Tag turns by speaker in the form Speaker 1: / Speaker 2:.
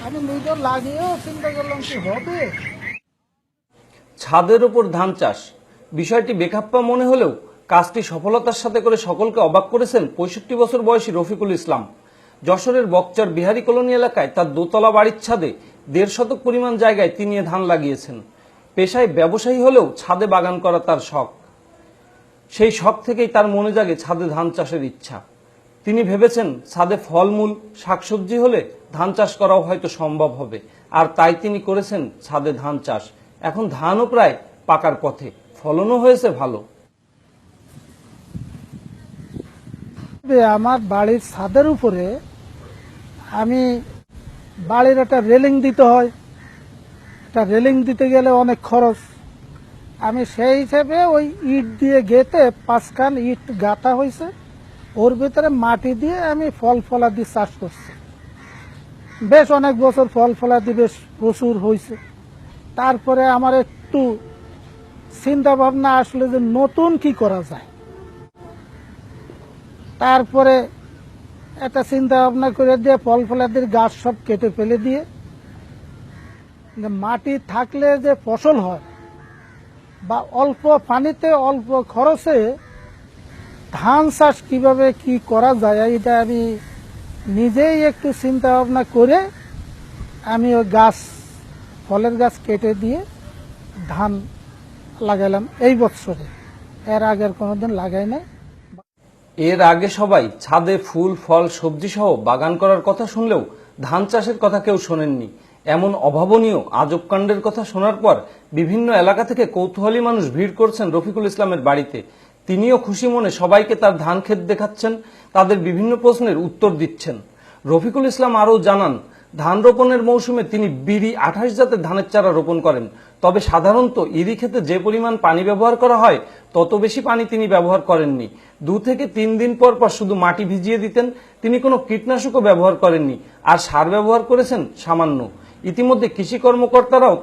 Speaker 1: আমি নিজে লাগিয়েও চিন্তা করলাম কি হবে।
Speaker 2: ছাদের উপর ধান চাষ বিষয়টি বেখাপ্পা মনে হলেও কাজটি সফলতার সাথে করে সকলকে অবাক করেছেন ৬৫ বছর বয়সী রফিকুল ইসলাম। যশোরের বকচার বিহারী কলোনি এলাকায় তার দোতলা বাড়ির ছাদে ১.৫ শতক পরিমাণ জায়গায় তিনি ধান লাগিয়েছেন। পেশায় ব্যবসায়ী হলেও ছাদে বাগান করা তার শখ। সেই শখ থেকেই তার মনে জাগে ছাদে ধান চাষের ইচ্ছা। তিনি ভেবেছেন ছাদে ফলমূল শাকসবজি হলে ধান চাষ করাও হয়তো সম্ভব হবে, আর তাই তিনি করেছেন ছাদে ধান চাষ। এখন ধানও প্রায় পাকার পথে, ফলনও হয়েছে ভালো।
Speaker 1: আমার বাড়ির ছাদের উপরে আমি বাড়ির একটা রেলিং দিতে হয়, একটা রেলিং দিতে গেলে অনেক খরচ। আমি সেই হিসেবে ওই ইট দিয়ে গেঁথে 5 খান ইট গাঁথা হয়েছে, ওর ভিতরে মাটি দিয়ে আমি ফল ফলাদি চাষ করছি। বেশ অনেক বছর ফল ফলাদি বেশ প্রচুর হয়েছে। তারপরে আমার একটু চিন্তা ভাবনা আসলে যে নতুন কি করা যায়। তারপরে একটা চিন্তা ভাবনা করে দিয়ে ফল ফলাদির গাছ সব কেটে ফেলে দিয়ে মাটি থাকলে যে ফসল হয় বা অল্প পানিতে অল্প খরচে ধান চাষ কিভাবে কি করা যায়, এটা আমি নিজেই একটু চিন্তা ভাবনা করে আমি ওই গাছ ফলের গাছ কেটে দিয়ে ধান লাগাইলাম এই বছরে। এর আগের কোনোদিন লাগাই নাই।
Speaker 2: এর আগে সবাই ছাদে ফুল ফল সবজি সহ বাগান করার কথা শুনলেও ধান চাষের কথা কেউ শোনেননি। এমন অভাবনীয় আজব কাণ্ডের কথা শোনার পর বিভিন্ন এলাকা থেকে কৌতূহলী মানুষ ভিড় করছেন রফিকুল ইসলামের বাড়িতে। তিনিও খুশি মনে সবাইকে তার ধান ক্ষেত দেখাচ্ছেন, তাদের বিভিন্ন প্রশ্নের উত্তর দিচ্ছেন। রফিকুল ইসলাম আরও জানান, ধান রোপণের মৌসুমে তিনি বিরি 28 জাতের ধানের চারা রোপণ করেন। তবে সাধারণত ইরি ক্ষেতে যে পরিমাণ পানি ব্যবহার করা হয় তত বেশি পানি তিনি ব্যবহার করেননি। 2 থেকে 3 দিন পর পর শুধু মাটি ভিজিয়ে দিতেন। তিনি কোনো কীটনাশকও ব্যবহার করেননি, আর সার ব্যবহার করেছেন সামান্য। ইতিমধ্যে কৃষি কর্মকর্তারাও